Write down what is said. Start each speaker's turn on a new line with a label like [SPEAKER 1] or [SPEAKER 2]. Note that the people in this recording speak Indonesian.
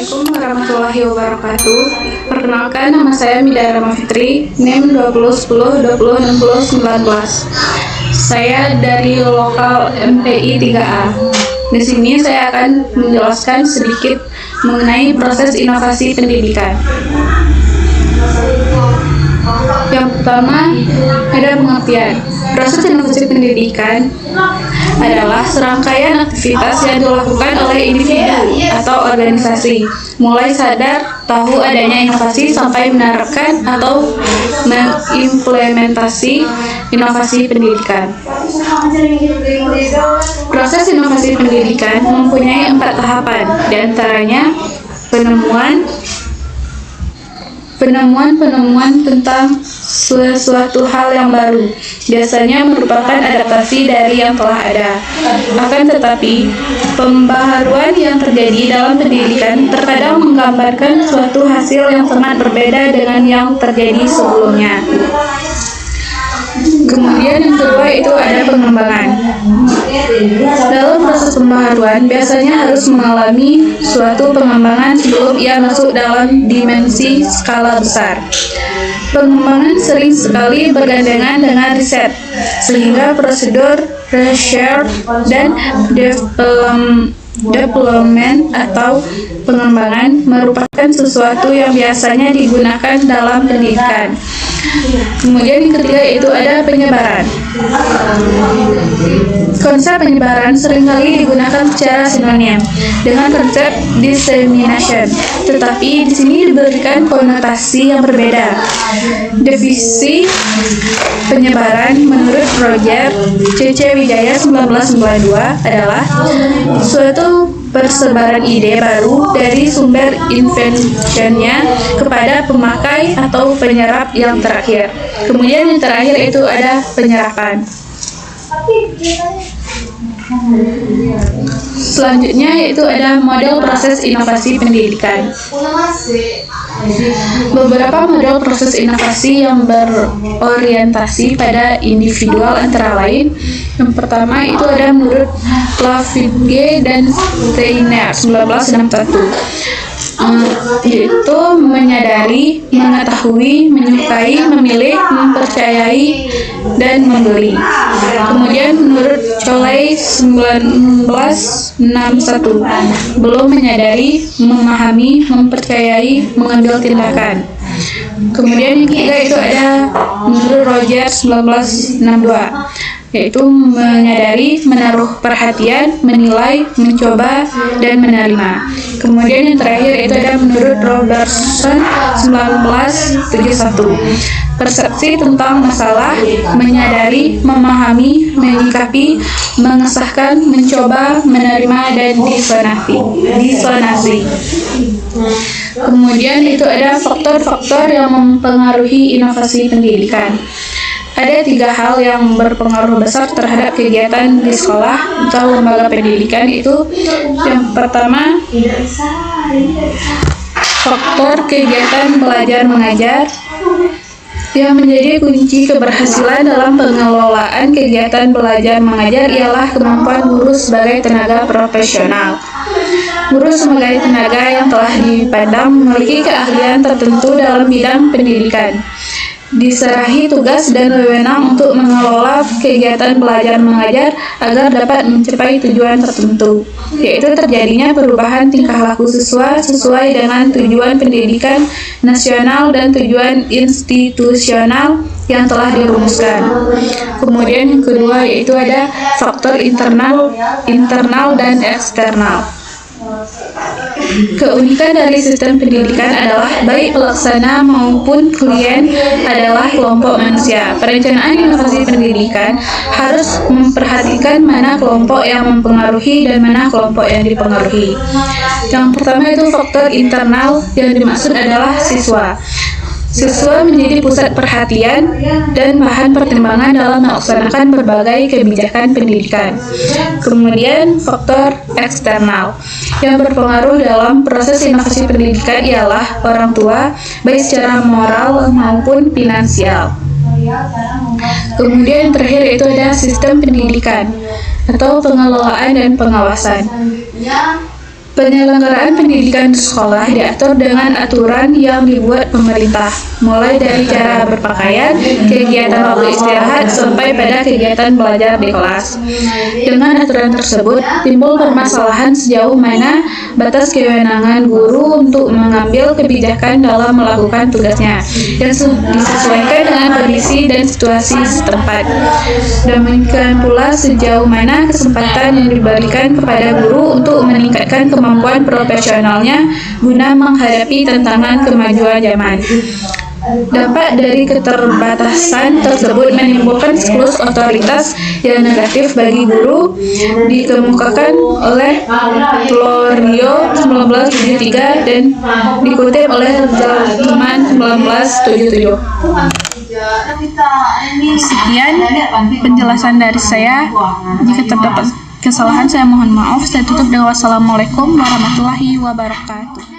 [SPEAKER 1] Assalamualaikum warahmatullahi wabarakatuh. Perkenalkan, nama saya Midara Fitri, NIM 2010-2060-19. Saya dari lokal MPI 3A. Di sini saya akan menjelaskan sedikit mengenai proses inovasi pendidikan. Yang pertama, ada pengertian. Proses inovasi pendidikan adalah serangkaian aktivitas yang dilakukan oleh individu atau organisasi, mulai sadar tahu adanya inovasi sampai menerapkan atau mengimplementasi inovasi pendidikan. Proses inovasi pendidikan mempunyai 4 tahapan, di antaranya penemuan tentang sesuatu hal yang baru, biasanya merupakan adaptasi dari yang telah ada. Akan tetapi, pembaharuan yang terjadi dalam pendidikan terkadang menggambarkan suatu hasil yang sangat berbeda dengan yang terjadi sebelumnya. Kemudian yang kedua itu ada pengembangan. Dalam proses pembaharuan biasanya harus mengalami suatu pengembangan sebelum ia masuk dalam dimensi skala besar. Pengembangan sering sekali bergandengan dengan riset, sehingga prosedur research dan development atau pengembangan merupakan sesuatu yang biasanya digunakan dalam pendidikan. Kemudian yang ketiga itu ada penyebaran. Konsep penyebaran seringkali digunakan secara sinonim dengan konsep dissemination, tetapi di sini diberikan konotasi yang berbeda. Definisi penyebaran menurut Roger C.C. Wijaya 1992 adalah suatu persebaran ide baru dari sumber inventionnya kepada pemakai atau penyerap yang terakhir. Kemudian yang terakhir itu ada penyerapan. Selanjutnya yaitu ada model proses inovasi pendidikan. Beberapa model proses inovasi yang berorientasi pada individual antara lain. Yang pertama itu ada menurut Lafitte dan Steiner 1961. Yaitu menyadari, mengetahui, menyukai, memilih, mempercayai, dan membeli. Kemudian menurut Coley 1961, belum menyadari, memahami, mempercayai, mengambil tindakan. Kemudian yang ketiga itu ada menurut Roger 1962, yaitu menyadari, menaruh perhatian, menilai, mencoba, dan menerima. Kemudian yang terakhir itu ada menurut Robertson 1971, persepsi tentang masalah, menyadari, memahami, menyikapi, mengesahkan, mencoba, menerima, dan disonasi. Kemudian itu ada faktor-faktor yang mempengaruhi inovasi pendidikan. Ada 3 hal yang berpengaruh besar terhadap kegiatan di sekolah atau lembaga pendidikan, itu yang pertama faktor kegiatan belajar mengajar. Yang menjadi kunci keberhasilan dalam pengelolaan kegiatan belajar mengajar ialah kemampuan guru sebagai tenaga profesional. Guru sebagai tenaga yang telah dipandang memiliki keahlian tertentu dalam bidang pendidikan, diserahi tugas dan wewenang untuk mengelola kegiatan belajar mengajar agar dapat mencapai tujuan tertentu, yaitu terjadinya perubahan tingkah laku siswa sesuai dengan tujuan pendidikan nasional dan tujuan institusional yang telah dirumuskan. Kemudian yang kedua yaitu ada faktor internal dan eksternal. Keunikan dari sistem pendidikan adalah baik pelaksana maupun klien adalah kelompok manusia. Perencanaan inovasi pendidikan harus memperhatikan mana kelompok yang mempengaruhi dan mana kelompok yang dipengaruhi. Yang pertama itu faktor internal, yang dimaksud adalah siswa. Siswa menjadi pusat perhatian dan bahan pertimbangan dalam melaksanakan berbagai kebijakan pendidikan. Kemudian faktor eksternal yang berpengaruh dalam proses inovasi pendidikan ialah orang tua, baik secara moral maupun finansial. Kemudian yang terakhir itu ada sistem pendidikan atau pengelolaan dan pengawasan. Penyelenggaraan pendidikan di sekolah diatur dengan aturan yang dibuat pemerintah, mulai dari cara berpakaian, kegiatan waktu istirahat, sampai pada kegiatan belajar di kelas. Dengan aturan tersebut, timbul permasalahan sejauh mana batas kewenangan guru untuk mengambil kebijakan dalam melakukan tugasnya, yang disesuaikan dengan kondisi dan situasi setempat. Demikian pula sejauh mana kesempatan yang diberikan kepada guru untuk meningkatkan kemampuan profesionalnya guna menghadapi tantangan kemajuan zaman. Dampak dari keterbatasan tersebut menimbulkan siklus otoritas yang negatif bagi guru, dikemukakan oleh Florio 1973 dan dikutip oleh Zalman 1977. Sekian penjelasan dari saya. Jika terdapat kesalahan, saya mohon maaf. Saya tutup dengan wassalamualaikum warahmatullahi wabarakatuh.